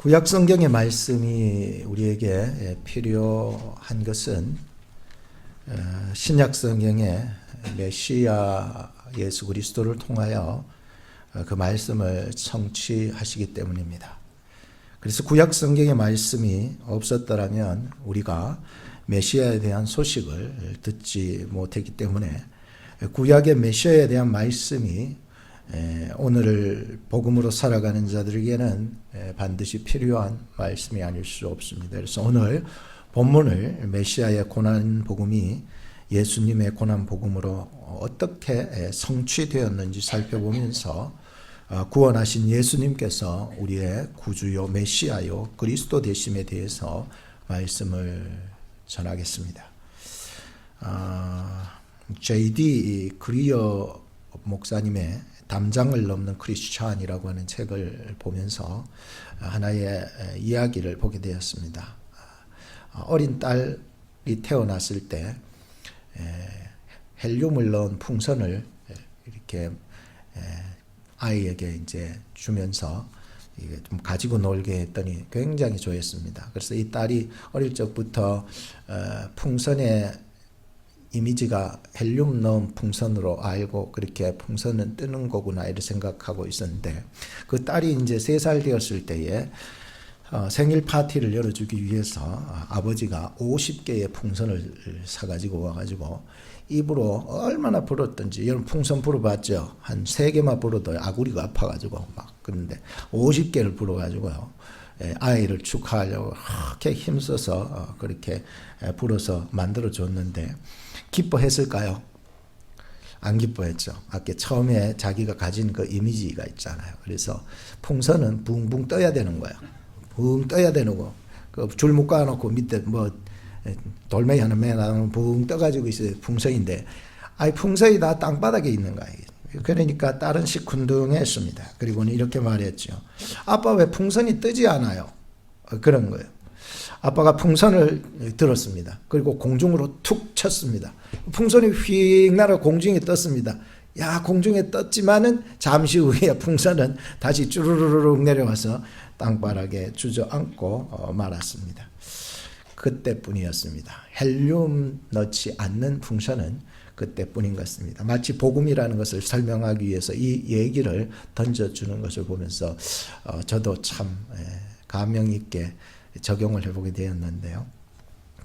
구약 성경의 말씀이 우리에게 필요한 것은 신약 성경의 메시아 예수 그리스도를 통하여 그 말씀을 성취하시기 때문입니다. 그래서 구약 성경의 말씀이 없었더라면 우리가 메시아에 대한 소식을 듣지 못했기 때문에 구약의 메시아에 대한 말씀이 오늘 복음으로 살아가는 자들에게는 반드시 필요한 말씀이 아닐 수 없습니다. 그래서 오늘 본문을 메시아의 고난 복음이 예수님의 고난 복음으로 어떻게 성취되었는지 살펴보면서 구원하신 예수님께서 우리의 구주요 메시아요 그리스도 되심에 대해서 말씀을 전하겠습니다. J.D. 그리어 목사님의 담장을 넘는 크리스찬이라고 하는 책을 보면서 하나의 이야기를 보게 되었습니다. 어린 딸이 태어났을 때 헬륨을 넣은 풍선을 이렇게 아이에게 이제 주면서 좀 가지고 놀게 했더니 굉장히 좋아했습니다. 그래서 이 딸이 어릴 적부터 풍선의 이미지가 헬륨 넣은 풍선으로 알고 그렇게 풍선은 뜨는 거구나 이렇게 생각하고 있었는데 그 딸이 이제 3살 되었을 때에 생일 파티를 열어주기 위해서 아버지가 50개의 풍선을 사가지고 와가지고 입으로 얼마나 불었던지 여러분 풍선 불어봤죠? 한 3개만 불어도 아구리가 아파가지고 막 그런데 50개를 불어가지고요. 아이를 축하하려고 그렇게 힘써서 그렇게 불어서 만들어줬는데 기뻐했을까요? 안 기뻐했죠. 아까 처음에 자기가 가진 그 이미지가 있잖아요. 그래서 풍선은 붕붕 떠야 되는 거야. 붕 떠야 되는 거. 그 줄 묶어놓고 밑에 뭐 돌멩이 하나 매놔놓으면 붕 떠가지고 있어요. 풍선인데 풍선이 다 땅바닥에 있는 거예요. 그러니까 딸은 시큰둥했습니다. 그리고는 이렇게 말했죠. 아빠 왜 풍선이 뜨지 않아요? 그런 거예요. 아빠가 풍선을 들었습니다. 그리고 공중으로 툭 쳤습니다. 풍선이 휙 날아 공중에 떴습니다. 야, 공중에 떴지만은 잠시 후에 풍선은 다시 쭈르르륵 내려와서 땅바닥에 주저앉고 말았습니다. 그때뿐이었습니다. 헬륨 넣지 않는 풍선은 그때뿐인 것입니다. 마치 복음이라는 것을 설명하기 위해서 이 얘기를 던져주는 것을 보면서 저도 참 감명 있게 적용을 해보게 되었는데요.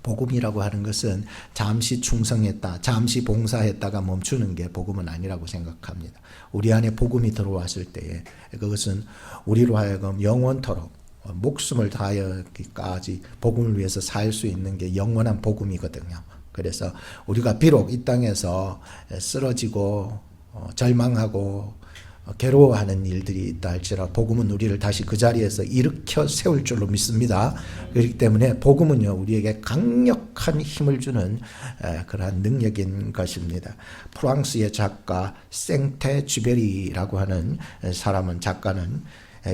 복음이라고 하는 것은 잠시 충성했다, 잠시 봉사했다가 멈추는 게 복음은 아니라고 생각합니다. 우리 안에 복음이 들어왔을 때에 그것은 우리로 하여금 영원토록 목숨을 다하여까지 복음을 위해서 살 수 있는 게 영원한 복음이거든요. 그래서 우리가 비록 이 땅에서 쓰러지고 절망하고 괴로워하는 일들이 있다 할지라도 복음은 우리를 다시 그 자리에서 일으켜 세울 줄로 믿습니다. 그렇기 때문에 복음은요 우리에게 강력한 힘을 주는 그러한 능력인 것입니다. 프랑스의 작가 생테쥐베리라고 하는 작가는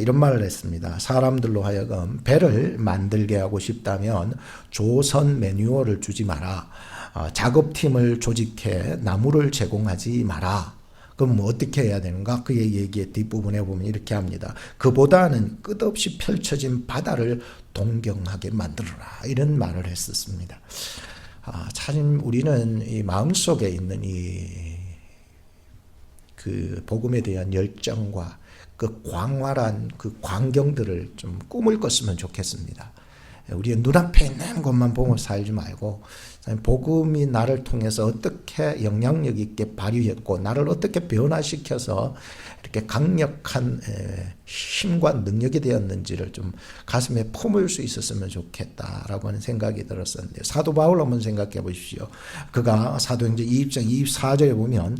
이런 말을 했습니다. 사람들로 하여금 배를 만들게 하고 싶다면 조선 매뉴얼을 주지 마라. 작업팀을 조직해 나무를 제공하지 마라. 그럼 뭐 어떻게 해야 되는가? 그의 얘기의 뒷부분에 보면 이렇게 합니다. 그보다는 끝없이 펼쳐진 바다를 동경하게 만들어라. 이런 말을 했었습니다. 참 우리는 이 마음속에 있는 그 복음에 대한 열정과 그 광활한 그 광경들을 좀 꿈을 꿨으면 좋겠습니다. 우리의 눈앞에 있는 것만 보고 살지 말고 복음이 나를 통해서 어떻게 영향력 있게 발휘했고 나를 어떻게 변화시켜서 이렇게 강력한 힘과 능력이 되었는지를 좀 가슴에 품을 수 있었으면 좋겠다라고 하는 생각이 들었었는데 사도 바울 한번 생각해 보십시오. 그가 사도행전 2장 24절에 보면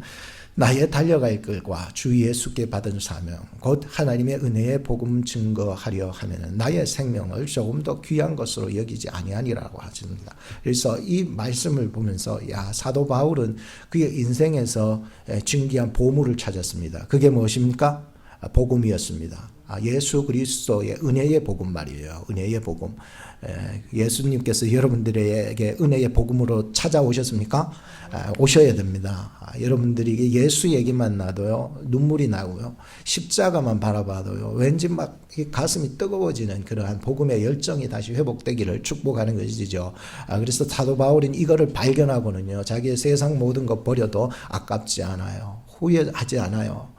나의 달려갈 길과 주 예수께 받은 사명 곧 하나님의 은혜의 복음 증거하려 하면은 나의 생명을 조금 더 귀한 것으로 여기지 아니하니라고 하십니다. 그래서 이 말씀을 보면서 사도 바울은 그의 인생에서 진귀한 보물을 찾았습니다. 그게 무엇입니까? 복음이었습니다. 예수 그리스도의 은혜의 복음 말이에요. 은혜의 복음. 예수님께서 여러분들에게 은혜의 복음으로 찾아오셨습니까? 오셔야 됩니다. 여러분들이 예수 얘기만 나도요, 눈물이 나고요, 십자가만 바라봐도요, 왠지 막 가슴이 뜨거워지는 그러한 복음의 열정이 다시 회복되기를 축복하는 것이죠. 그래서 사도 바울은 이거를 발견하고는요, 자기의 세상 모든 것 버려도 아깝지 않아요. 후회하지 않아요.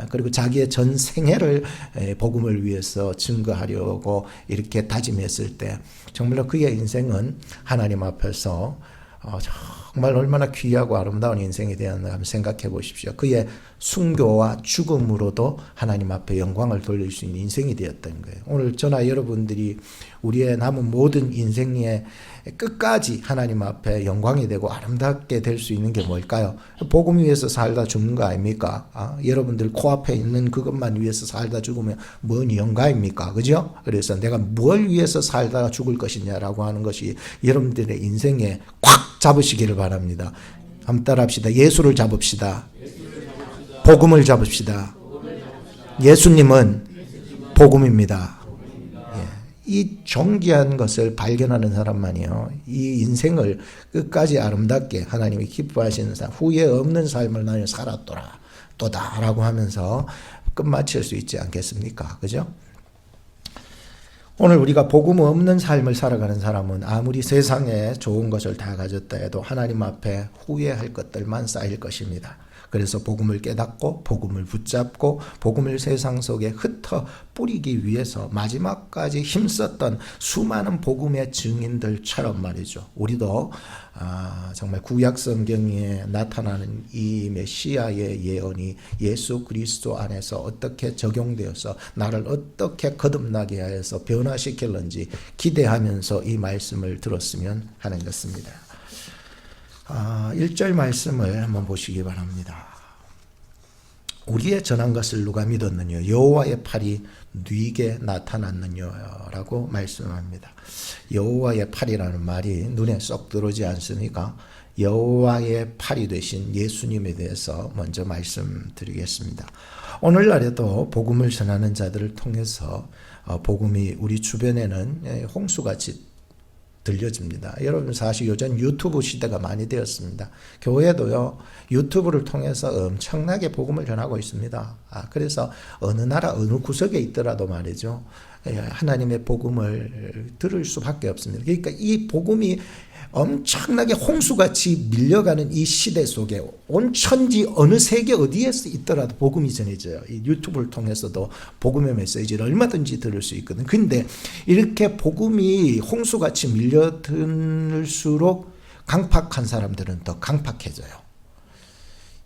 그리고 자기의 전 생애를 복음을 위해서 증거하려고 이렇게 다짐했을 때 정말로 그의 인생은 하나님 앞에서 정말 얼마나 귀하고 아름다운 인생이 되었나 한번 생각해 보십시오. 그의 순교와 죽음으로도 하나님 앞에 영광을 돌릴 수 있는 인생이 되었던 거예요. 오늘 저나 여러분들이 우리의 남은 모든 인생의 끝까지 하나님 앞에 영광이 되고 아름답게 될 수 있는 게 뭘까요? 복음 위해서 살다 죽는 거 아닙니까? 여러분들 코앞에 있는 그것만 위해서 살다 죽으면 뭔 영가입니까? 그죠? 그래서 내가 뭘 위해서 살다가 죽을 것이냐라고 하는 것이 여러분들의 인생에 꽉 잡으시기를 바랍니다. 한번 따라합시다. 예수를 잡읍시다. 복음을 잡읍시다. 예수님은 복음입니다. 이 존귀한 것을 발견하는 사람만이요, 이 인생을 끝까지 아름답게 하나님이 기뻐하시는 삶, 후회 없는 삶을 나는 살았더라 또다라고 하면서 끝마칠 수 있지 않겠습니까? 그죠? 오늘 우리가 복음 없는 삶을 살아가는 사람은 아무리 세상에 좋은 것을 다 가졌다 해도 하나님 앞에 후회할 것들만 쌓일 것입니다. 그래서 복음을 깨닫고 복음을 붙잡고 복음을 세상 속에 흩어 뿌리기 위해서 마지막까지 힘썼던 수많은 복음의 증인들처럼 말이죠. 우리도 정말 구약 성경에 나타나는 이 메시아의 예언이 예수 그리스도 안에서 어떻게 적용되어서 나를 어떻게 거듭나게 하여서 변화시킬는지 기대하면서 이 말씀을 들었으면 하는 것입니다. 1절 말씀을 한번 보시기 바랍니다. 우리의 전한 것을 누가 믿었느냐? 여호와의 팔이 네게 나타났느냐라고 말씀합니다. 여호와의 팔이라는 말이 눈에 쏙 들어오지 않습니까? 여호와의 팔이 되신 예수님에 대해서 먼저 말씀드리겠습니다. 오늘날에도 복음을 전하는 자들을 통해서 복음이 우리 주변에는 홍수같이 들려집니다. 여러분 사실 요즘 유튜브 시대가 많이 되었습니다. 교회도요, 유튜브를 통해서 엄청나게 복음을 전하고 있습니다. 그래서 어느 나라 어느 구석에 있더라도 말이죠, 하나님의 복음을 들을 수밖에 없습니다. 그러니까 이 복음이 엄청나게 홍수같이 밀려가는 이 시대 속에 온 천지 어느 세계 어디에서 있더라도 복음이 전해져요. 이 유튜브를 통해서도 복음의 메시지를 얼마든지 들을 수 있거든요. 근데 이렇게 복음이 홍수같이 밀려들수록 강팍한 사람들은 더 강팍해져요.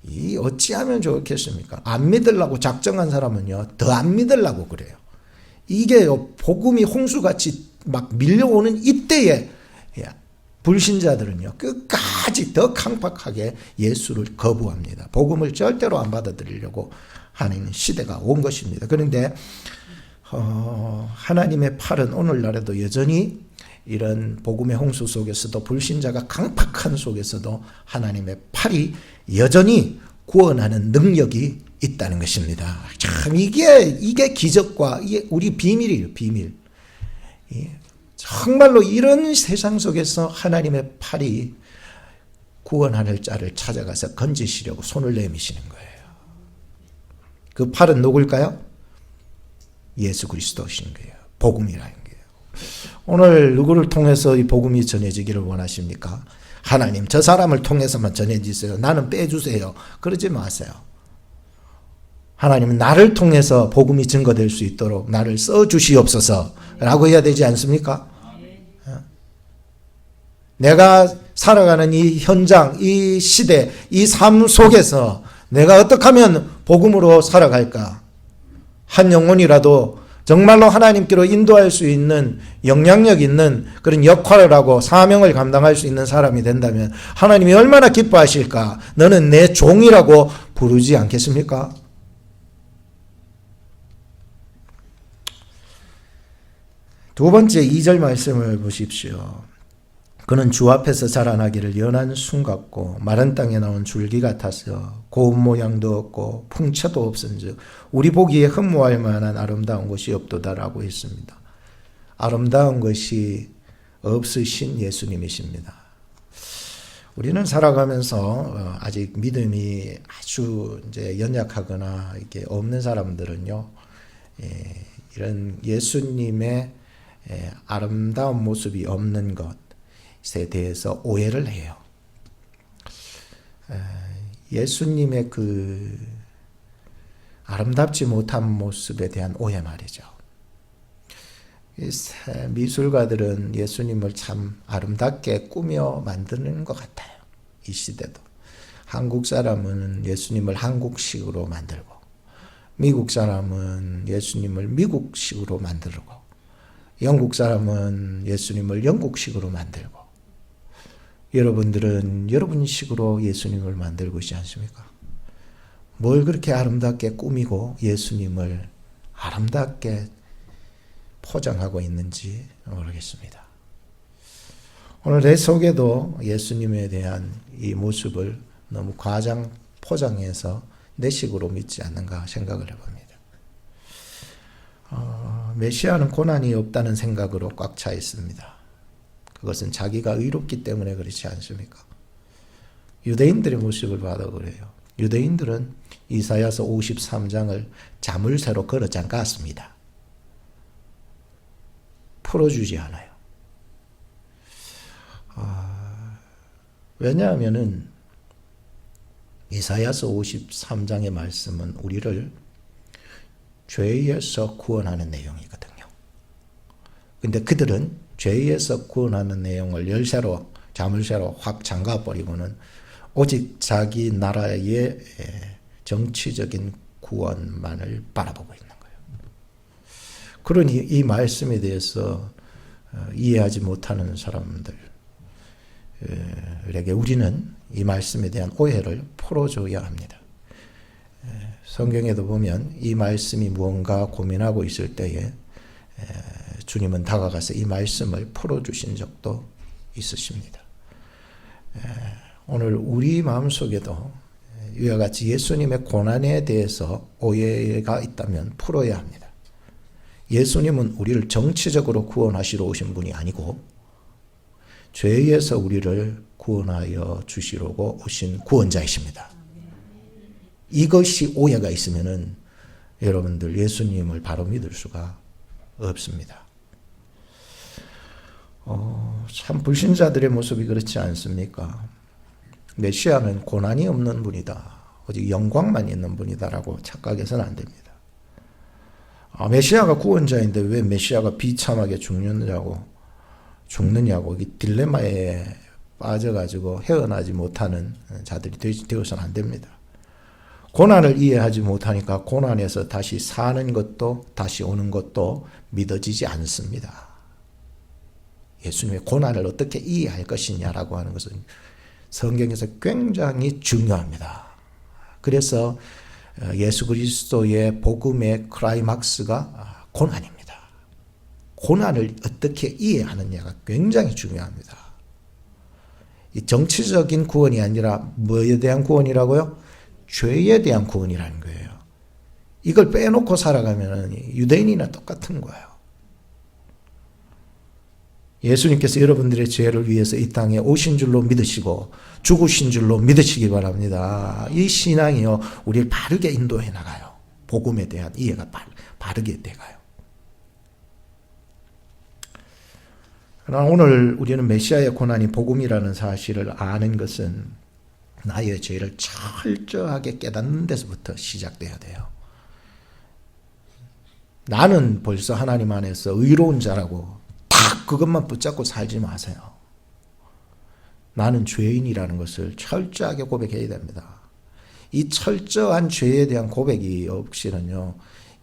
이 어찌하면 좋겠습니까? 안 믿으려고 작정한 사람은요, 더 안 믿으려고 그래요. 이게 복음이 홍수같이 막 밀려오는 이때에 불신자들은요, 끝까지 더 강팍하게 예수를 거부합니다. 복음을 절대로 안 받아들이려고 하는 시대가 온 것입니다. 그런데 하나님의 팔은 오늘날에도 여전히 이런 복음의 홍수 속에서도 불신자가 강팍한 속에서도 하나님의 팔이 여전히 구원하는 능력이 있다는 것입니다. 참 이게 기적과 이게 우리 비밀이에요. 비밀. 정말로 이런 세상 속에서 하나님의 팔이 구원하는 자를 찾아가서 건지시려고 손을 내미시는 거예요. 그 팔은 누굴까요? 예수 그리스도신 거예요. 복음이라는 거예요. 오늘 누구를 통해서 이 복음이 전해지기를 원하십니까? 하나님, 저 사람을 통해서만 전해지세요. 나는 빼주세요. 그러지 마세요. 하나님은 나를 통해서 복음이 증거될 수 있도록 나를 써주시옵소서 라고 해야 되지 않습니까? 내가 살아가는 이 현장, 이 시대, 이 삶 속에서 내가 어떻게 하면 복음으로 살아갈까? 한 영혼이라도 정말로 하나님께로 인도할 수 있는 영향력 있는 그런 역할을 하고 사명을 감당할 수 있는 사람이 된다면 하나님이 얼마나 기뻐하실까? 너는 내 종이라고 부르지 않겠습니까? 두 번째 2절 말씀을 보십시오. 그는 주 앞에서 자라나기를 연한 순 같고 마른 땅에 나온 줄기 같아서 고운 모양도 없고 풍채도 없은즉 우리 보기에 흠모할 만한 아름다운 것이 없도다라고 했습니다. 아름다운 것이 없으신 예수님이십니다. 우리는 살아가면서 아직 믿음이 아주 이제 연약하거나 이렇게 없는 사람들은요, 이런 예수님의 아름다운 모습이 없는 것에 대해서 오해를 해요. 예수님의 그 아름답지 못한 모습에 대한 오해 말이죠. 미술가들은 예수님을 참 아름답게 꾸며 만드는 것 같아요. 이 시대도. 한국 사람은 예수님을 한국식으로 만들고, 미국 사람은 예수님을 미국식으로 만들고, 영국 사람은 예수님을 영국식으로 만들고, 여러분들은 여러분식으로 예수님을 만들고 있지 않습니까? 뭘 그렇게 아름답게 꾸미고 예수님을 아름답게 포장하고 있는지 모르겠습니다. 오늘 내 속에도 예수님에 대한 이 모습을 너무 과장 포장해서 내 식으로 믿지 않는가 생각을 해봅니다. 메시아는 고난이 없다는 생각으로 꽉 차 있습니다. 그것은 자기가 의롭기 때문에 그렇지 않습니까? 유대인들의 모습을 봐도 그래요. 유대인들은 이사야서 53장을 자물쇠로 걸어 잠갔습니다. 풀어주지 않아요. 왜냐하면은 이사야서 53장의 말씀은 우리를 죄에서 구원하는 내용이거든요. 근데 그들은 죄에서 구원하는 내용을 열쇠로, 자물쇠로 확 잠가버리고는 오직 자기 나라의 정치적인 구원만을 바라보고 있는 거예요. 그러니 이 말씀에 대해서 이해하지 못하는 사람들에게 우리는 이 말씀에 대한 오해를 풀어줘야 합니다. 성경에도 보면 이 말씀이 무언가 고민하고 있을 때에 주님은 다가가서 이 말씀을 풀어주신 적도 있으십니다. 오늘 우리 마음속에도 이와 같이 예수님의 고난에 대해서 오해가 있다면 풀어야 합니다. 예수님은 우리를 정치적으로 구원하시러 오신 분이 아니고 죄에서 우리를 구원하여 주시려고 오신 구원자이십니다. 이것이 오해가 있으면은 여러분들 예수님을 바로 믿을 수가 없습니다. 참 불신자들의 모습이 그렇지 않습니까? 메시아는 고난이 없는 분이다. 오직 영광만 있는 분이다라고 착각해서는 안 됩니다. 메시아가 구원자인데 왜 메시아가 비참하게 죽느냐고 이 딜레마에 빠져가지고 헤어나지 못하는 자들이 되어서는 안 됩니다. 고난을 이해하지 못하니까 고난에서 다시 사는 것도 다시 오는 것도 믿어지지 않습니다. 예수님의 고난을 어떻게 이해할 것이냐라고 하는 것은 성경에서 굉장히 중요합니다. 그래서 예수 그리스도의 복음의 클라이막스가 고난입니다. 고난을 어떻게 이해하느냐가 굉장히 중요합니다. 이 정치적인 구원이 아니라 뭐에 대한 구원이라고요? 죄에 대한 구원이라는 거예요. 이걸 빼놓고 살아가면 유대인이나 똑같은 거예요. 예수님께서 여러분들의 죄를 위해서 이 땅에 오신 줄로 믿으시고 죽으신 줄로 믿으시기 바랍니다. 이 신앙이요, 우리를 바르게 인도해 나가요. 복음에 대한 이해가 바르게 돼가요. 그러나 오늘 우리는 메시아의 고난이 복음이라는 사실을 아는 것은 나의 죄를 철저하게 깨닫는 데서부터 시작돼야 돼요. 나는 벌써 하나님 안에서 의로운 자라고 딱 그것만 붙잡고 살지 마세요. 나는 죄인이라는 것을 철저하게 고백해야 됩니다. 이 철저한 죄에 대한 고백이 없이는요,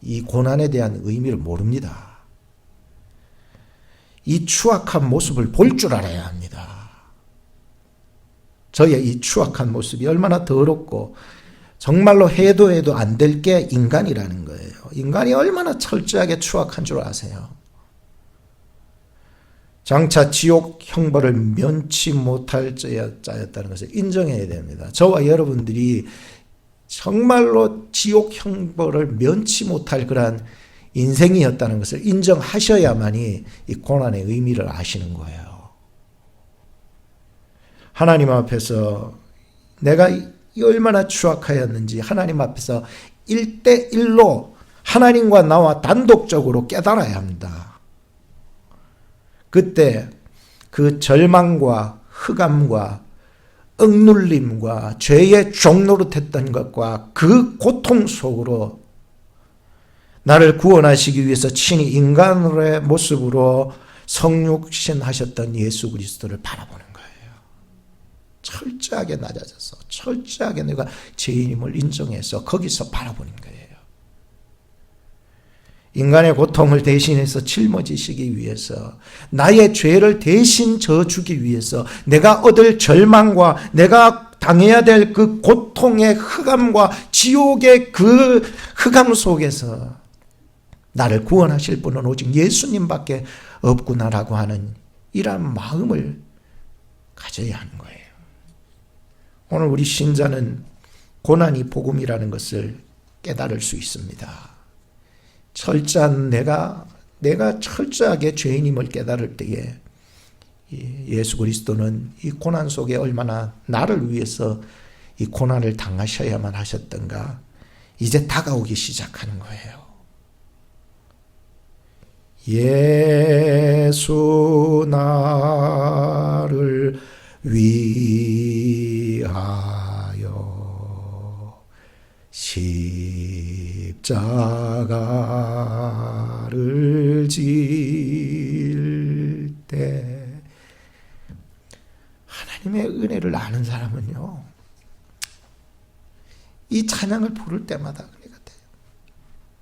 이 고난에 대한 의미를 모릅니다. 이 추악한 모습을 볼 줄 알아야 합니다. 저의 이 추악한 모습이 얼마나 더럽고 정말로 해도 안 될 게 인간이라는 거예요. 인간이 얼마나 철저하게 추악한 줄 아세요? 장차 지옥 형벌을 면치 못할 자였다는 것을 인정해야 됩니다. 저와 여러분들이 정말로 지옥 형벌을 면치 못할 그러한 인생이었다는 것을 인정하셔야만이 이 고난의 의미를 아시는 거예요. 하나님 앞에서 내가 얼마나 추악하였는지 하나님 앞에서 1대1로 하나님과 나와 단독적으로 깨달아야 합니다. 그때 그 절망과 흑암과 억눌림과 죄의 종노릇했던 것과 그 고통 속으로 나를 구원하시기 위해서 친히 인간의 모습으로 성육신 하셨던 예수 그리스도를 바라보는 거예요. 철저하게 낮아져서 철저하게 내가 죄인임을 인정해서 거기서 바라보는 거예요. 인간의 고통을 대신해서 짊어지시기 위해서 나의 죄를 대신 져주기 위해서 내가 얻을 절망과 내가 당해야 될 그 고통의 흑암과 지옥의 그 흑암 속에서 나를 구원하실 분은 오직 예수님밖에 없구나라고 하는 이러한 마음을 가져야 하는 거예요. 오늘 우리 신자는 고난이 복음이라는 것을 깨달을 수 있습니다. 철저한 내가 철저하게 죄인임을 깨달을 때에 예수 그리스도는 이 고난 속에 얼마나 나를 위해서 이 고난을 당하셔야만 하셨던가 이제 다가오기 시작하는 거예요. 예수 나를 위하여 십자가를 질 때 하나님의 은혜를 아는 사람은요 이 찬양을 부를 때마다 은혜가 돼요.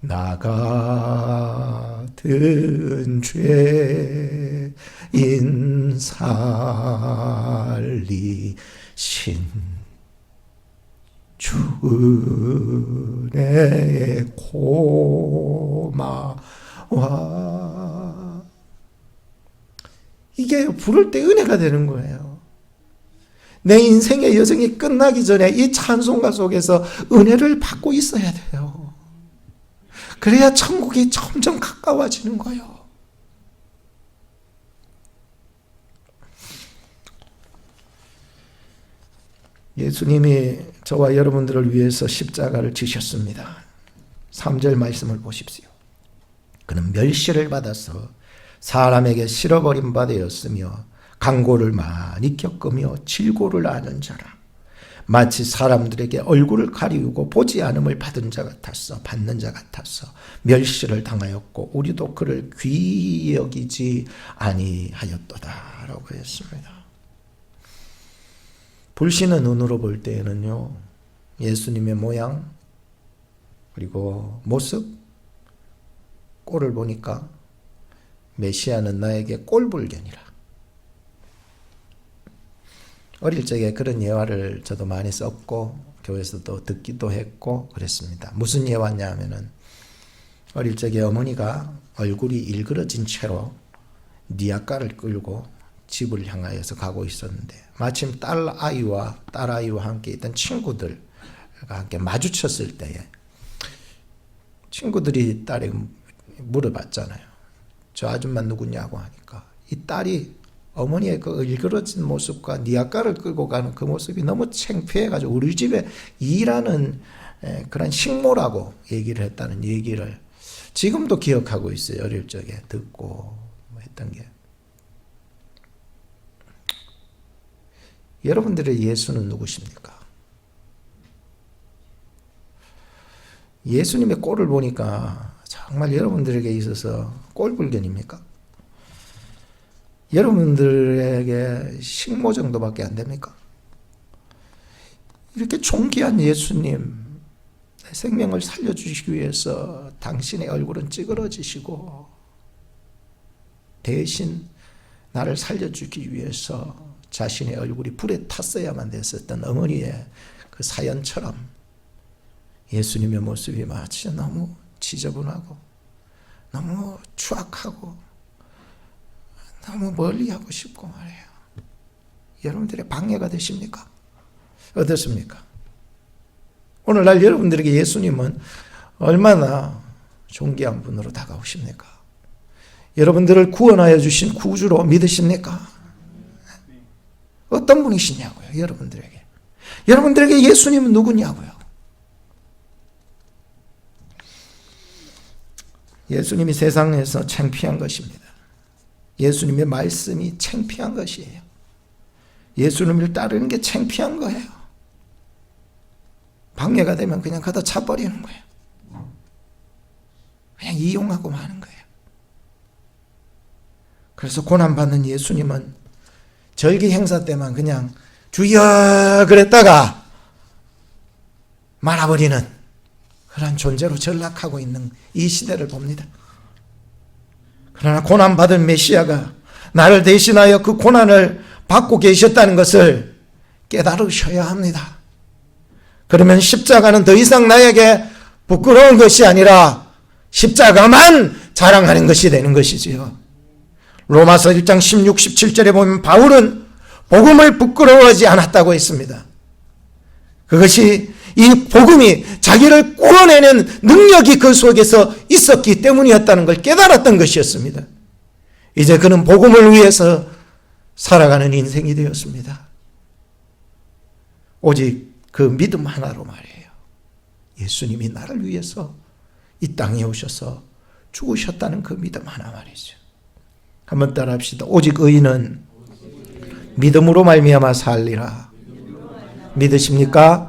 나 같은 죄인 살리신 주 은혜의 고마와 이게 부를 때 은혜가 되는 거예요. 내 인생의 여정이 끝나기 전에 이 찬송가 속에서 은혜를 받고 있어야 돼요. 그래야 천국이 점점 가까워지는 거예요. 예수님이 저와 여러분들을 위해서 십자가를 지셨습니다. 3절 말씀을 보십시오. 그는 멸시를 받아서 사람에게 실어버린 바 되었으며 강고를 많이 겪으며 질고를 아는 자라. 마치 사람들에게 얼굴을 가리우고 보지 않음을 받은 자 같았어. 받는 자 같았어. 멸시를 당하였고 우리도 그를 귀히 여기지 아니하였도다 라고 했습니다. 불신의 눈으로 볼 때에는요, 예수님의 모양, 그리고 모습, 꼴을 보니까 메시아는 나에게 꼴불견이라. 어릴 적에 그런 예화를 저도 많이 썼고 교회에서도 듣기도 했고 그랬습니다. 무슨 예화냐 하면은 어릴 적에 어머니가 얼굴이 일그러진 채로 니아까를 끌고 집을 향하여서 가고 있었는데 마침 딸아이와 함께 있던 친구들과 함께 마주쳤을 때에 친구들이 딸에게 물어봤잖아요. 저 아줌마 누구냐고 하니까 이 딸이 어머니의 그 일그러진 모습과 니아까를 끌고 가는 그 모습이 너무 창피해가지고 우리 집에 일하는 그런 식모라고 얘기를 했다는 얘기를 지금도 기억하고 있어요. 어릴 적에 듣고 했던 게. 여러분들의 예수는 누구십니까? 예수님의 꼴을 보니까 정말 여러분들에게 있어서 꼴불견입니까? 여러분들에게 식모 정도밖에 안 됩니까? 이렇게 존귀한 예수님, 내 생명을 살려주시기 위해서 당신의 얼굴은 찌그러지시고 대신 나를 살려주기 위해서 자신의 얼굴이 불에 탔어야만 됐었던 어머니의 그 사연처럼 예수님의 모습이 마치 너무 지저분하고 너무 추악하고 너무 멀리하고 싶고 말이에요. 여러분들의 방해가 되십니까? 어떻습니까? 오늘날 여러분들에게 예수님은 얼마나 존귀한 분으로 다가오십니까? 여러분들을 구원하여 주신 구주로 믿으십니까? 어떤 분이시냐고요, 여러분들에게. 여러분들에게 예수님은 누구냐고요. 예수님이 세상에서 창피한 것입니다. 예수님의 말씀이 창피한 것이에요. 예수님을 따르는 게 창피한 거예요. 방해가 되면 그냥 갖다 차버리는 거예요. 그냥 이용하고 마는 거예요. 그래서 고난받는 예수님은 절기 행사 때만 그냥 주여 그랬다가 말아버리는 그런 존재로 전락하고 있는 이 시대를 봅니다. 그러나 고난받은 메시아가 나를 대신하여 그 고난을 받고 계셨다는 것을 깨달으셔야 합니다. 그러면 십자가는 더 이상 나에게 부끄러운 것이 아니라 십자가만 자랑하는 것이 되는 것이지요. 로마서 1장 16, 17절에 보면 바울은 복음을 부끄러워하지 않았다고 했습니다. 그것이 이 복음이 자기를 구원해낸 능력이 그 속에서 있었기 때문이었다는 걸 깨달았던 것이었습니다. 이제 그는 복음을 위해서 살아가는 인생이 되었습니다. 오직 그 믿음 하나로 말이에요. 예수님이 나를 위해서 이 땅에 오셔서 죽으셨다는 그 믿음 하나 말이죠. 한번 따라 합시다. 오직 의인은 믿음으로 말미암아 살리라. 믿으십니까?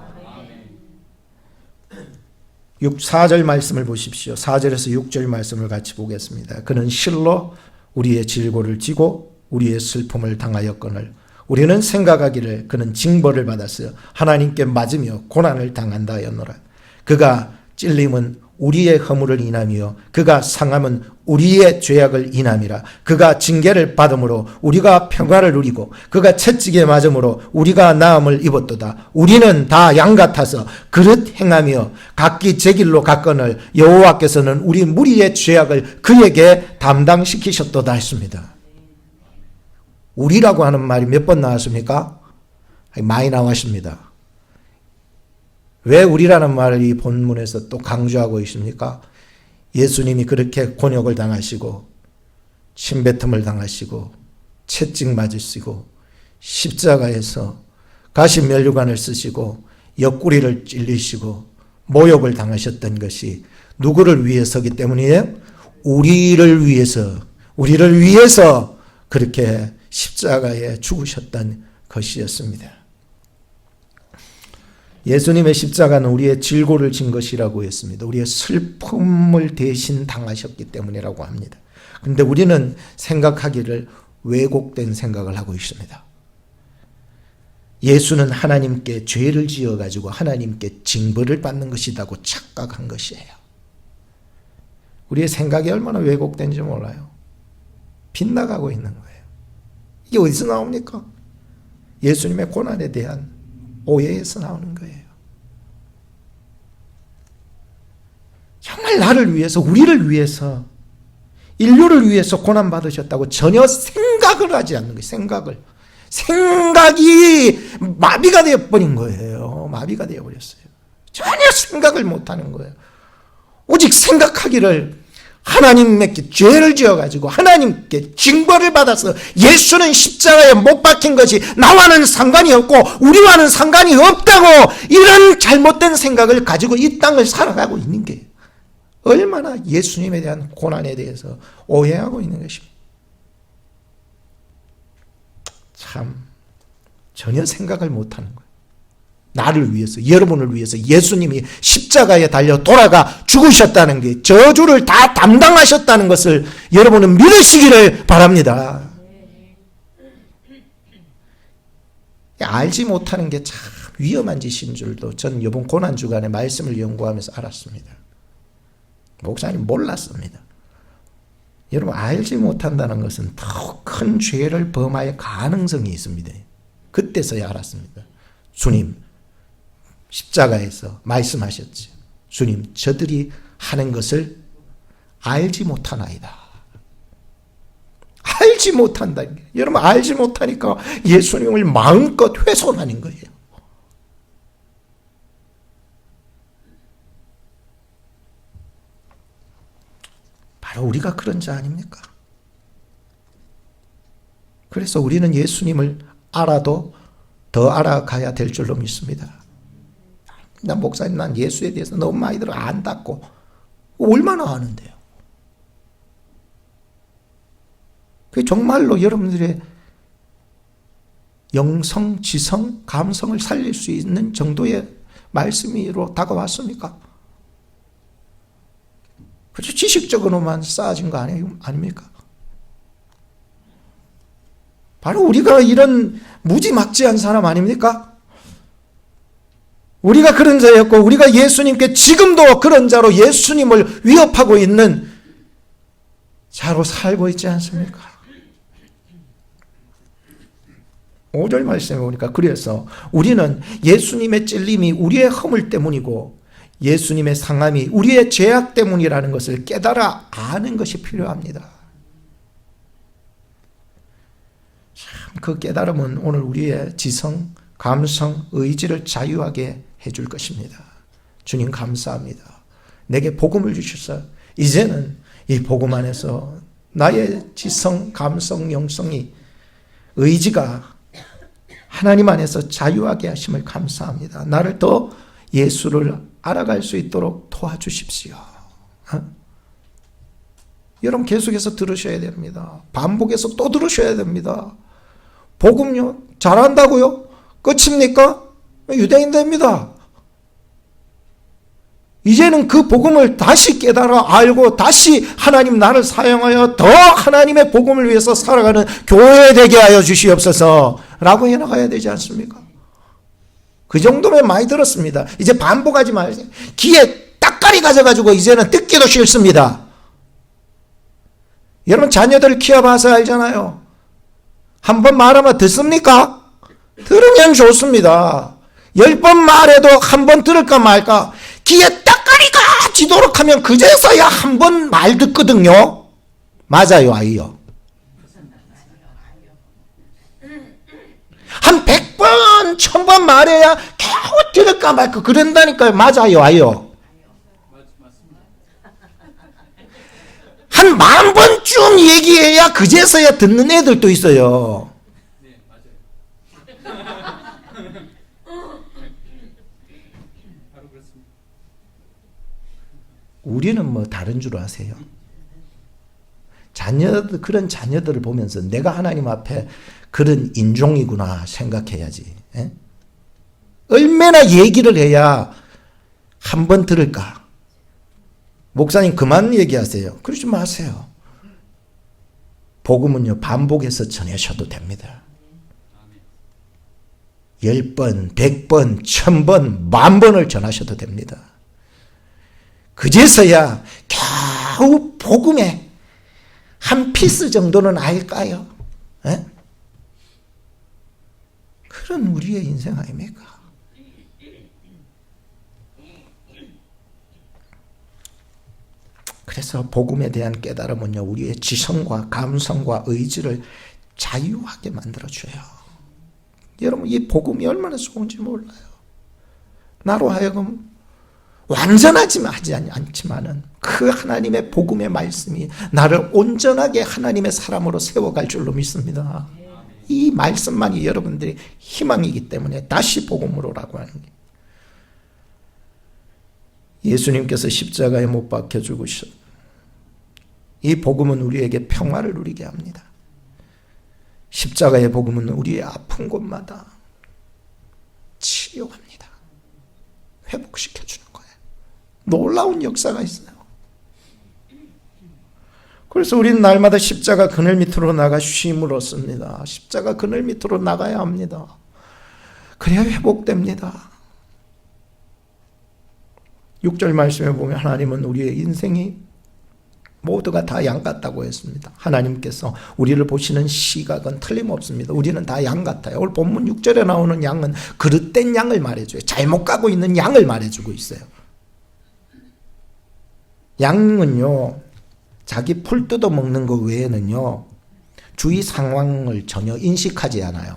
4절 말씀을 보십시오. 4절에서 6절 말씀을 같이 보겠습니다. 그는 실로 우리의 질고를 지고 우리의 슬픔을 당하였거늘 우리는 생각하기를 그는 징벌을 받았어요. 하나님께 맞으며 고난을 당한다 하였노라. 그가 찔림은 우리의 허물을 인함이요 그가 상함은 우리의 죄악을 인함이라. 그가 징계를 받음으로 우리가 평화를 누리고 그가 채찍에 맞음으로 우리가 나음을 입었도다. 우리는 다 양 같아서 그릇 행하며 각기 제 길로 갔거늘 여호와께서는 우리 무리의 죄악을 그에게 담당시키셨도다 했습니다. 우리라고 하는 말이 몇 번 나왔습니까? 많이 나왔습니다. 왜 우리라는 말을 이 본문에서 또 강조하고 있습니까? 예수님이 그렇게 곤욕을 당하시고 침뱉음을 당하시고 채찍 맞으시고 십자가에서 가시 면류관을 쓰시고 옆구리를 찔리시고 모욕을 당하셨던 것이 누구를 위해서기 때문이에요? 우리를 위해서 그렇게 십자가에 죽으셨던 것이었습니다. 예수님의 십자가는 우리의 질고를 진 것이라고 했습니다. 우리의 슬픔을 대신 당하셨기 때문이라고 합니다. 그런데 우리는 생각하기를 왜곡된 생각을 하고 있습니다. 예수는 하나님께 죄를 지어가지고 하나님께 징벌을 받는 것이라고 착각한 것이에요. 우리의 생각이 얼마나 왜곡된지 몰라요. 빗나가고 있는 거예요. 이게 어디서 나옵니까? 예수님의 고난에 대한 오해에서 나오는 거예요. 정말 나를 위해서, 우리를 위해서, 인류를 위해서 고난받으셨다고 전혀 생각을 하지 않는 거예요. 생각이 마비가 되어버린 거예요. 마비가 되어버렸어요. 전혀 생각을 못하는 거예요. 오직 생각하기를 하나님께 죄를 지어가지고 하나님께 징벌을 받아서 예수는 십자가에 못 박힌 것이 나와는 상관이 없고 우리와는 상관이 없다고 이런 잘못된 생각을 가지고 이 땅을 살아가고 있는 게 얼마나 예수님에 대한 고난에 대해서 오해하고 있는 것입니다. 참 전혀 생각을 못하는 거예요. 나를 위해서, 여러분을 위해서 예수님이 십자가에 달려 돌아가 죽으셨다는 게 저주를 다 담당하셨다는 것을 여러분은 믿으시기를 바랍니다. 알지 못하는 게 참 위험한 짓인 줄도 전 이번 고난주간에 말씀을 연구하면서 알았습니다. 목사님 몰랐습니다. 여러분 알지 못한다는 것은 더 큰 죄를 범할 가능성이 있습니다. 그때서야 알았습니다. 주님 십자가에서 말씀하셨죠. 주님 저들이 하는 것을 알지 못하나이다. 알지 알지 못한다는 게. 여러분 알지 못하니까 예수님을 마음껏 훼손하는 거예요. 바로 우리가 그런 자 아닙니까? 그래서 우리는 예수님을 알아도 더 알아가야 될 줄로 믿습니다. 난 목사님, 난 예수에 대해서 너무 많이들 안다고. 얼마나 아는데요? 그게 정말로 여러분들의 영성, 지성, 감성을 살릴 수 있는 정도의 말씀으로 다가왔습니까? 그렇죠. 지식적으로만 쌓아진 거 아닙니까? 바로 우리가 이런 무지막지한 사람 아닙니까? 우리가 그런 자였고 우리가 예수님께 지금도 그런 자로 예수님을 위협하고 있는 자로 살고 있지 않습니까? 5절 말씀에 보니까 그래서 우리는 예수님의 찔림이 우리의 허물 때문이고 예수님의 상함이 우리의 죄악 때문이라는 것을 깨달아 아는 것이 필요합니다. 참 그 깨달음은 오늘 우리의 지성, 감성, 의지를 자유하게 해줄 것입니다. 주님 감사합니다. 내게 복음을 주셔서 이제는 이 복음 안에서 나의 지성, 감성, 영성이 의지가 하나님 안에서 자유하게 하심을 감사합니다. 나를 더 예수를 알아갈 수 있도록 도와주십시오. 여러분 계속해서 들으셔야 됩니다. 반복해서 또 들으셔야 됩니다. 복음요? 잘한다고요? 끝입니까? 유대인 됩니다. 이제는 그 복음을 다시 깨달아 알고 다시 하나님 나를 사용하여 더 하나님의 복음을 위해서 살아가는 교회 되게 하여 주시옵소서 라고 해나가야 되지 않습니까? 그 정도면 많이 들었습니다. 이제 반복하지 마세요. 귀에 딱가리 가져가지고 이제는 듣기도 싫습니다. 여러분 자녀들 키워봐서 알잖아요. 한번 말하면 듣습니까? 들으면 좋습니다. 10번 말해도 한 번 들을까 말까. 귀에 딱가리가 지도록 하면 그제서야 한 번 말 듣거든요. 맞아요, 아이요. 한 100번, 1000번 말해야 겨우 들을까 말까 그런다니까요. 맞아요, 아이요. 한 10,000번쯤 얘기해야 그제서야 듣는 애들도 있어요. 네, 맞아요. 바로 그렇습니다. 우리는 뭐 다른 줄 아세요? 자녀들, 그런 자녀들을 보면서 내가 하나님 앞에 그런 인종이구나 생각해야지. 에? 얼마나 얘기를 해야 한 번 들을까? 목사님 그만 얘기하세요. 그러지 마세요. 복음은요 반복해서 전하셔도 됩니다. 10번, 100번, 1000번, 10,000번을 전하셔도 됩니다. 그제서야 겨우 복음의 한 피스 정도는 알까요? 에? 그런 우리의 인생 아닙니까? 그래서 복음에 대한 깨달음은요 우리의 지성과 감성과 의지를 자유하게 만들어줘요. 여러분 이 복음이 얼마나 좋은지 몰라요. 나로 하여금 완전하지 않지만은 그 하나님의 복음의 말씀이 나를 온전하게 하나님의 사람으로 세워갈 줄로 믿습니다. 이 말씀만이 여러분들의 희망이기 때문에 다시 복음으로라고 하는 게. 예수님께서 십자가에 못 박혀 죽으셨. 이 복음은 우리에게 평화를 누리게 합니다. 십자가의 복음은 우리의 아픈 곳마다 치료합니다. 회복시켜주는 거예요. 놀라운 역사가 있어요. 그래서 우리는 날마다 십자가 그늘 밑으로 나가 쉼을 얻습니다. 십자가 그늘 밑으로 나가야 합니다. 그래야 회복됩니다. 6절 말씀에 보면 하나님은 우리의 인생이 모두가 다 양 같다고 했습니다. 하나님께서 우리를 보시는 시각은 틀림없습니다. 우리는 다 양 같아요. 오늘 본문 6절에 나오는 양은 그릇된 양을 말해줘요. 잘못 가고 있는 양을 말해주고 있어요. 양은요 자기 풀 뜯어 먹는 것 외에는요 주위 상황을 전혀 인식하지 않아요.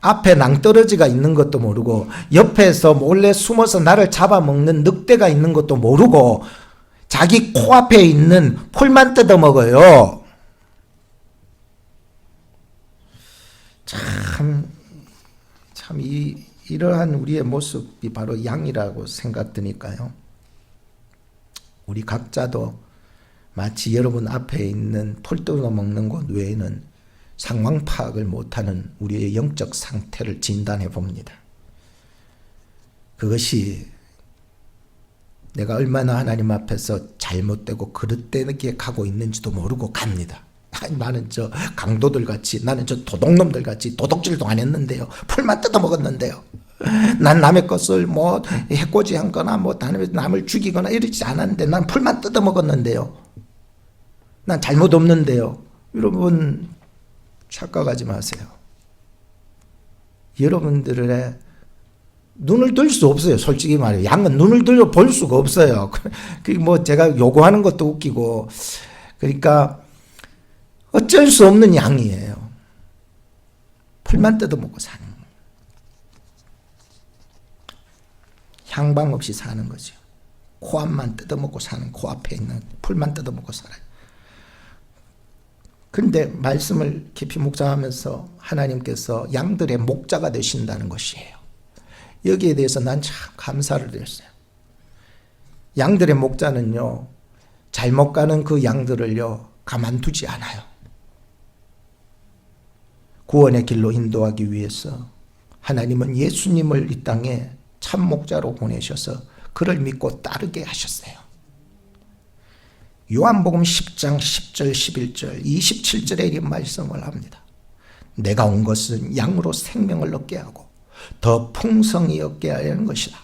앞에 낭떠러지가 있는 것도 모르고 옆에서 몰래 숨어서 나를 잡아먹는 늑대가 있는 것도 모르고 자기 코앞에 있는 풀만 뜯어먹어요. 참 이러한 우리의 모습이 바로 양이라고 생각드니까요. 우리 각자도 마치 여러분 앞에 있는 풀 뜯어먹는 것 외에는 상황 파악을 못하는 우리의 영적 상태를 진단해 봅니다. 그것이 내가 얼마나 하나님 앞에서 잘못되고 그릇되게 가고 있는지도 모르고 갑니다. 나는 저 강도들 같이, 나는 저 도둑놈들 같이 도둑질도 안 했는데요. 풀만 뜯어먹었는데요. 난 남의 것을 뭐 해코지한 거나 뭐 남을 죽이거나 이러지 않았는데 난 풀만 뜯어먹었는데요. 난 잘못 없는데요. 여러분 착각하지 마세요. 여러분들의 눈을 들 수 없어요. 솔직히 말해요. 양은 눈을 들어 볼 수가 없어요. 그 뭐 제가 요구하는 것도 웃기고, 그러니까 어쩔 수 없는 양이에요. 풀만 뜯어먹고 사는 거예요. 향방 없이 사는 거죠. 코앞만 뜯어먹고 사는, 코앞에 있는 풀만 뜯어먹고 살아요. 근데 말씀을 깊이 묵상하면서 하나님께서 양들의 목자가 되신다는 것이에요. 여기에 대해서 난 참 감사를 드렸어요. 양들의 목자는요, 잘못 가는 그 양들을요, 가만두지 않아요. 구원의 길로 인도하기 위해서 하나님은 예수님을 이 땅에 참 목자로 보내셔서 그를 믿고 따르게 하셨어요. 요한복음 10장 10절 11절 27절에 이 말씀을 합니다. 내가 온 것은 양으로 생명을 얻게 하고 더 풍성히 얻게 하려는 것이다.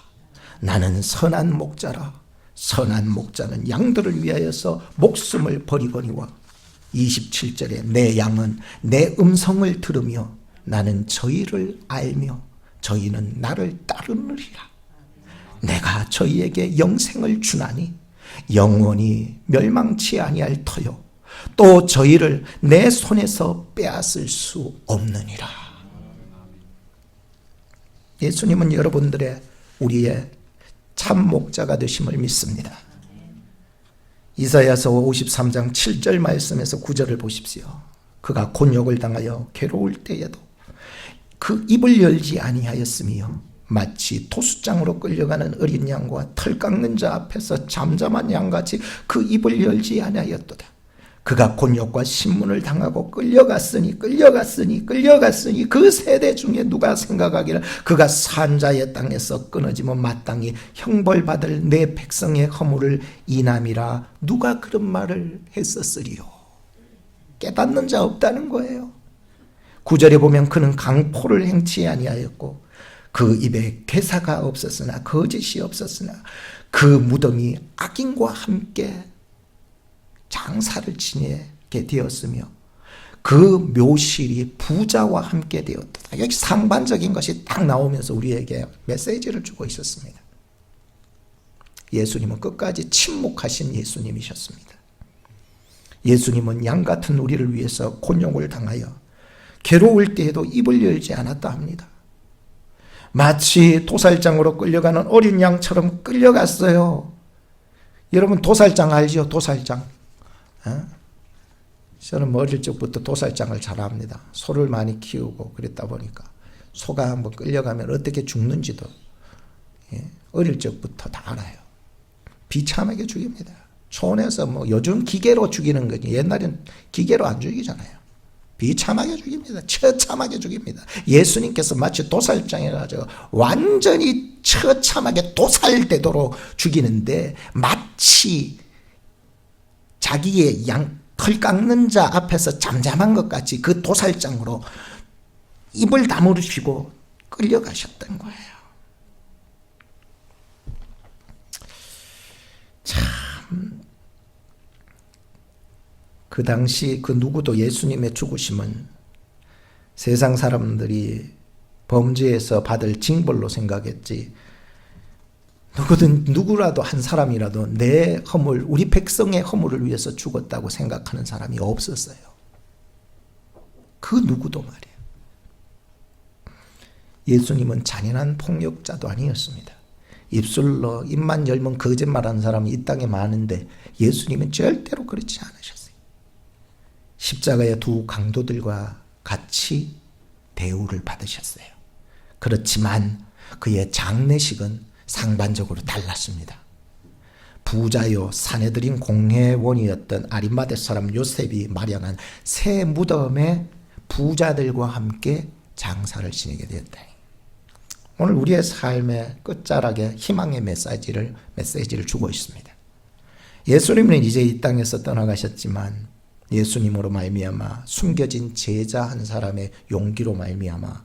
나는 선한 목자라. 선한 목자는 양들을 위하여서 목숨을 버리거니와 27절에 내 양은 내 음성을 들으며 나는 저희를 알며 저희는 나를 따르느리라. 내가 저희에게 영생을 주나니 영원히 멸망치 아니할 터요 또 저희를 내 손에서 빼앗을 수 없느니라. 예수님은 여러분들의 우리의 참 목자가 되심을 믿습니다. 이사야서 53장 7절 말씀에서 9절을 보십시오. 그가 곤욕을 당하여 괴로울 때에도 그 입을 열지 아니하였으며 마치 토수장으로 끌려가는 어린 양과 털 깎는 자 앞에서 잠잠한 양같이 그 입을 열지 아니하였도다. 그가 곤욕과 신문을 당하고 끌려갔으니 그 세대 중에 누가 생각하기를 그가 산자의 땅에서 끊어지면 마땅히 형벌받을 내 백성의 허물을 인함이라. 누가 그런 말을 했었으리요. 깨닫는 자 없다는 거예요. 9절에 보면 그는 강포를 행치 아니하였고 그 입에 괴사가 없었으나 거짓이 없었으나 그 무덤이 악인과 함께 장사를 지내게 되었으며 그 묘실이 부자와 함께 되었다. 여기 상반적인 것이 딱 나오면서 우리에게 메시지를 주고 있었습니다. 예수님은 끝까지 침묵하신 예수님이셨습니다. 예수님은 양 같은 우리를 위해서 곤욕을 당하여 괴로울 때에도 입을 열지 않았다 합니다. 마치 도살장으로 끌려가는 어린 양처럼 끌려갔어요. 여러분 도살장 알죠? 도살장. 저는 어릴 적부터 도살장을 잘 압니다. 소를 많이 키우고 그랬다 보니까 소가 한번 끌려가면 어떻게 죽는지도 어릴 적부터 다 알아요. 비참하게 죽입니다. 촌에서 뭐 요즘 기계로 죽이는 거지 옛날엔 기계로 안 죽이잖아요. 비참하게 죽입니다. 처참하게 죽입니다. 예수님께서 마치 도살장에 가서 완전히 처참하게 도살되도록 죽이는데 마치 자기의 털 깎는 자 앞에서 잠잠한 것 같이 그 도살장으로 입을 다물으시고 끌려가셨던 거예요. 참, 그 당시 그 누구도 예수님의 죽으심은 세상 사람들이 범죄에서 받을 징벌로 생각했지 누구라도 한 사람이라도 내 허물, 우리 백성의 허물을 위해서 죽었다고 생각하는 사람이 없었어요. 그 누구도 말이에요. 예수님은 잔인한 폭력자도 아니었습니다. 입술로 입만 열면 거짓말하는 사람이 이 땅에 많은데 예수님은 절대로 그렇지 않으셨어요. 십자가의 두 강도들과 같이 대우를 받으셨어요. 그렇지만 그의 장례식은 상반적으로 달랐습니다. 부자요 사내들인 공회원이었던 아리마대 사람 요셉이 마련한 새 무덤에 부자들과 함께 장사를 지내게 되었다. 오늘 우리의 삶의 끝자락에 희망의 메시지를 주고 있습니다. 예수님은 이제 이 땅에서 떠나가셨지만 예수님으로 말미암아 숨겨진 제자 한 사람의 용기로 말미암아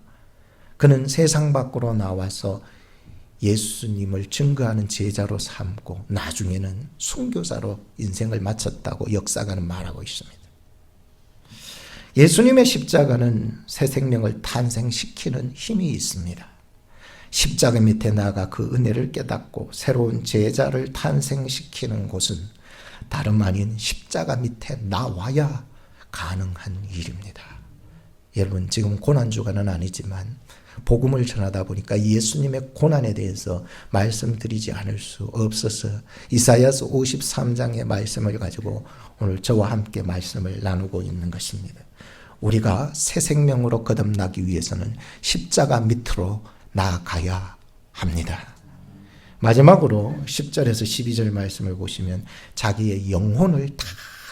그는 세상 밖으로 나와서 예수님을 증거하는 제자로 삼고 나중에는 순교자로 인생을 마쳤다고 역사가는 말하고 있습니다. 예수님의 십자가는 새 생명을 탄생시키는 힘이 있습니다. 십자가 밑에 나아가 그 은혜를 깨닫고 새로운 제자를 탄생시키는 곳은 다름 아닌 십자가 밑에 나와야 가능한 일입니다. 여러분 지금 고난주간은 아니지만 복음을 전하다 보니까 예수님의 고난에 대해서 말씀드리지 않을 수 없어서 이사야서 53장의 말씀을 가지고 오늘 저와 함께 말씀을 나누고 있는 것입니다. 우리가 새 생명으로 거듭나기 위해서는 십자가 밑으로 나아가야 합니다. 마지막으로 10절에서 12절 말씀을 보시면 자기의 영혼을 다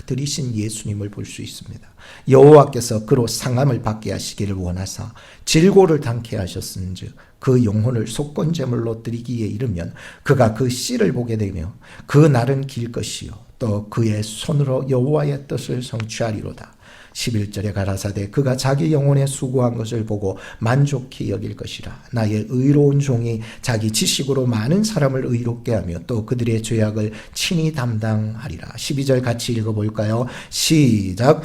드리신 예수님을 볼 수 있습니다. 여호와께서 그로 상함을 받게 하시기를 원하사 질고를 당케 하셨은즉 그 영혼을 속건제물로 드리기에 이르면 그가 그 씨를 보게 되며 그 날은 길 것이요 또 그의 손으로 여호와의 뜻을 성취하리로다. 11절에 가라사대 그가 자기 영혼에 수고한 것을 보고 만족히 여길 것이라. 나의 의로운 종이 자기 지식으로 많은 사람을 의롭게 하며 또 그들의 죄악을 친히 담당하리라. 12절 같이 읽어볼까요? 시작.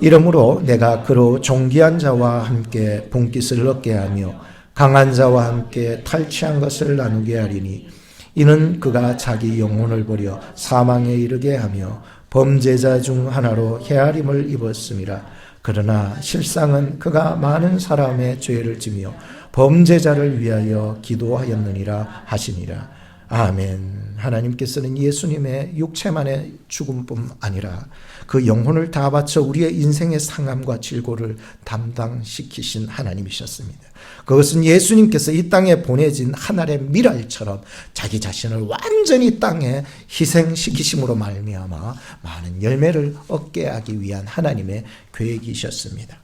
이러므로 내가 그로 존귀한 자와 함께 분깃을 얻게 하며 강한 자와 함께 탈취한 것을 나누게 하리니 이는 그가 자기 영혼을 버려 사망에 이르게 하며 범죄자 중 하나로 헤아림을 입었음이라. 그러나 실상은 그가 많은 사람의 죄를 지며 범죄자를 위하여 기도하였느니라 하시니라. 아멘. 하나님께서는 예수님의 육체만의 죽음뿐 아니라 그 영혼을 다 바쳐 우리의 인생의 상함과 질고를 담당시키신 하나님이셨습니다. 그것은 예수님께서 이 땅에 보내진 하늘의 미랄처럼 자기 자신을 완전히 땅에 희생시키심으로 말미암아 많은 열매를 얻게 하기 위한 하나님의 계획이셨습니다.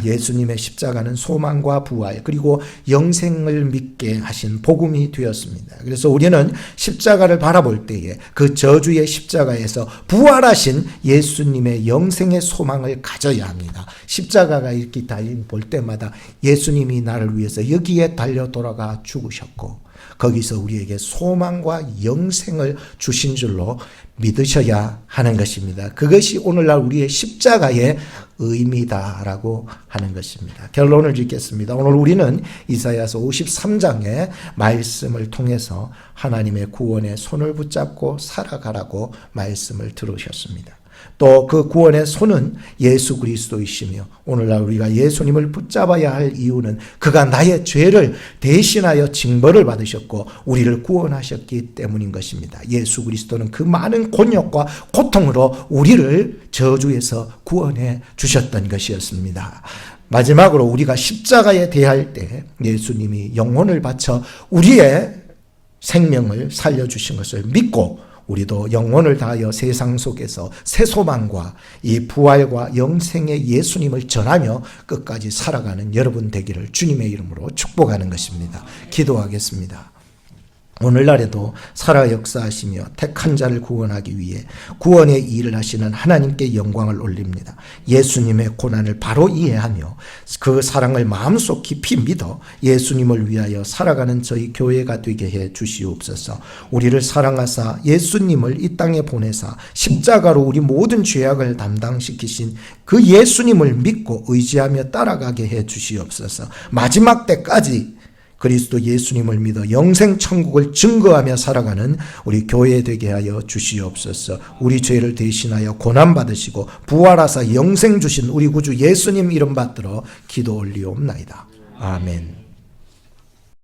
예수님의 십자가는 소망과 부활 그리고 영생을 믿게 하신 복음이 되었습니다. 그래서 우리는 십자가를 바라볼 때에 그 저주의 십자가에서 부활하신 예수님의 영생의 소망을 가져야 합니다. 십자가가 이렇게 달린 볼 때마다 예수님이 나를 위해서 여기에 달려 돌아가 죽으셨고 거기서 우리에게 소망과 영생을 주신 줄로 믿으셔야 하는 것입니다. 그것이 오늘날 우리의 십자가의 의미다라고 하는 것입니다. 결론을 짓겠습니다. 오늘 우리는 이사야서 53장의 말씀을 통해서 하나님의 구원의 손을 붙잡고 살아가라고 말씀을 들으셨습니다. 또 그 구원의 손은 예수 그리스도이시며 오늘날 우리가 예수님을 붙잡아야 할 이유는 그가 나의 죄를 대신하여 징벌을 받으셨고 우리를 구원하셨기 때문인 것입니다. 예수 그리스도는 그 많은 곤욕과 고통으로 우리를 저주에서 구원해 주셨던 것이었습니다. 마지막으로 우리가 십자가에 대할 때 예수님이 영혼을 바쳐 우리의 생명을 살려주신 것을 믿고 우리도 영혼을 다하여 세상 속에서 새 소망과 이 부활과 영생의 예수님을 전하며 끝까지 살아가는 여러분 되기를 주님의 이름으로 축복하는 것입니다. 기도하겠습니다. 오늘날에도 살아 역사하시며 택한 자를 구원하기 위해 구원의 일을 하시는 하나님께 영광을 올립니다. 예수님의 고난을 바로 이해하며 그 사랑을 마음속 깊이 믿어 예수님을 위하여 살아가는 저희 교회가 되게 해 주시옵소서. 우리를 사랑하사 예수님을 이 땅에 보내사 십자가로 우리 모든 죄악을 담당시키신 그 예수님을 믿고 의지하며 따라가게 해 주시옵소서. 마지막 때까지 그리스도 예수님을 믿어 영생 천국을 증거하며 살아가는 우리 교회 되게 하여 주시옵소서. 우리 죄를 대신하여 고난 받으시고 부활하사 영생 주신 우리 구주 예수님 이름 받들어 기도 올리옵나이다. 아멘.